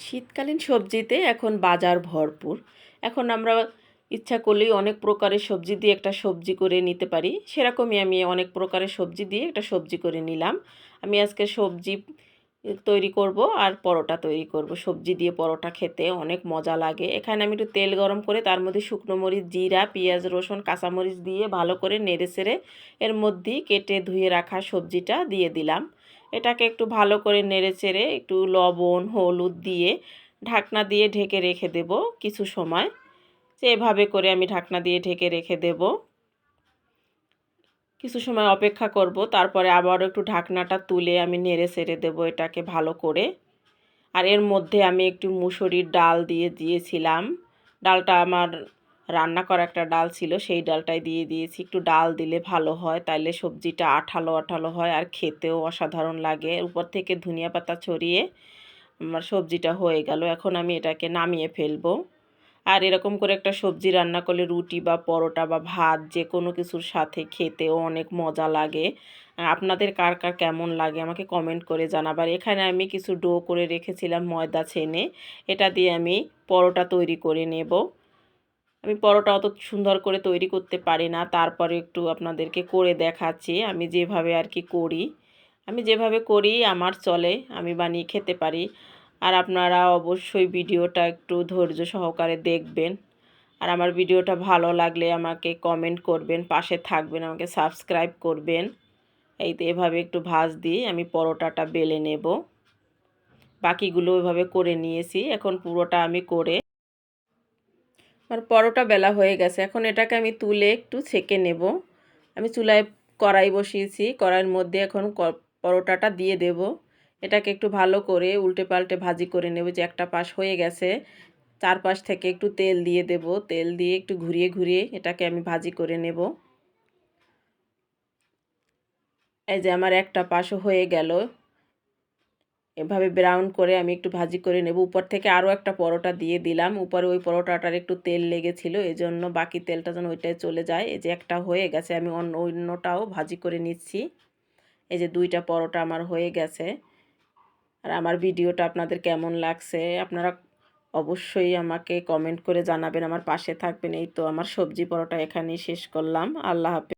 শীতকালীন সবজিতে এখন বাজার ভরপুর। এখন আমরা ইচ্ছা করলেই অনেক প্রকারের সবজি দিয়ে একটা সবজি করে নিতে পারি। সেরকমই আমি অনেক প্রকারের সবজি দিয়ে একটা সবজি করে নিলাম। আমি আজকে সবজি তৈরি করব আর পরোটা তৈরি করব। সবজি দিয়ে পরোটা খেতে অনেক মজা লাগে। এখানে আমি একটু তেল গরম করে তার মধ্যে শুকনো মরিচ, জিরা, পেঁয়াজ, রসুন, কাঁচামরিচ দিয়ে ভালো করে নেড়েচেড়ে এর মধ্যেই কেটে ধুয়ে রাখা সবজিটা দিয়ে দিলাম। এটাকে একটু ভালো করে নেড়েচেড়ে একটু লবণ, হলুদ দিয়ে ঢাকনা দিয়ে ঢেকে রেখে দেব কিছু সময়। এভাবে করে আমি ঢাকনা দিয়ে ঢেকে রেখে দেব। কিছু সময় অপেক্ষা করব, তারপরে আবারও একটু ঢাকনাটা তুলে আমি নেড়ে ছেড়ে দেবো এটাকে ভালো করে। আর এর মধ্যে আমি একটু মুসুরির ডাল দিয়েছিলাম। ডালটা আমার রান্না করা একটা ডাল ছিল, সেই ডালটাই দিয়ে দিয়েছি। একটু ডাল দিলে ভালো হয়, তাইলে সবজিটা আঠালো আঠালো হয় আর খেতেও অসাধারণ লাগে। উপর থেকে ধনিয়া পাতা ছড়িয়ে আমার সবজিটা হয়ে গেল। এখন আমি এটাকে নামিয়ে ফেলবো। আর এরকম করে একটা সবজি রান্না করলে রুটি বা পরোটা বা ভাত যে কোনো কিছুর সাথে খেতেও অনেক মজা লাগে। আপনাদের কার কার কেমন লাগে আমাকে কমেন্ট করে জানাবার। এখানে আমি কিছু ডো করে রেখেছিলাম ময়দা ছেনে, এটা দিয়ে আমি পরোটা তৈরি করে নেব। আমি পরোটা অত সুন্দর করে তৈরি করতে পারি না, তারপরে একটু আপনাদেরকে করে দেখাচ্ছি আমি যেভাবে আর কি করি। আমি যেভাবে করি আমার চলে, আমি বানিয়ে খেতে পারি। আর আপনারা অবশ্যই ভিডিওটা একটু ধৈর্য সহকারে দেখবেন। আর আমার ভিডিওটা ভালো লাগলে আমাকে কমেন্ট করবেন, পাশে থাকবেন, আমাকে সাবস্ক্রাইব করবেন। এই তো এভাবে একটু ভাঁজ দিয়ে আমি পরোটাটা বেলে নেব। বাকিগুলো এভাবে করে নিয়েছি। এখন পুরোটা আমি করে আমার পরোটা বেলা হয়ে গেছে। এখন এটাকে আমি তুলে একটু ছেঁকে নেব। আমি চুলায় কড়াই বসিয়েছি, কড়াইয়ের মধ্যে এখন পরোটাটা দিয়ে দেব। এটাকে একটু ভালো করে উল্টে পাল্টে ভাজি করে নেব। যে একটা পাশ হয়ে গেছে, চারপাশ থেকে একটু তেল দিয়ে দেব। তেল দিয়ে একটু ঘুরিয়ে ঘুরিয়ে এটাকে আমি ভাজি করে নেব। এই যে আমার একটা পাশও হয়ে গেল। এভাবে ব্রাউন করে আমি একটু ভাজি করে নেব। উপর থেকে আরও একটা পরোটা দিয়ে দিলাম। উপরে ওই পরোটাটার একটু তেল লেগেছিল, এজন্য বাকি তেলটা যেন ওইটাই চলে যায়। এই যে একটা হয়ে গেছে, আমি অন্যটাও ভাজি করে নিচ্ছি। এই যে দুইটা পরোটা আমার হয়ে গেছে। আর আমার ভিডিওটা আপনাদের কেমন লাগছে আপনারা অবশ্যই আমাকে কমেন্ট করে জানাবেন, আমার পাশে থাকবেন। এই তো আমার সবজি পরোটা এখানেই শেষ করলাম। আল্লাহ হাফেজ।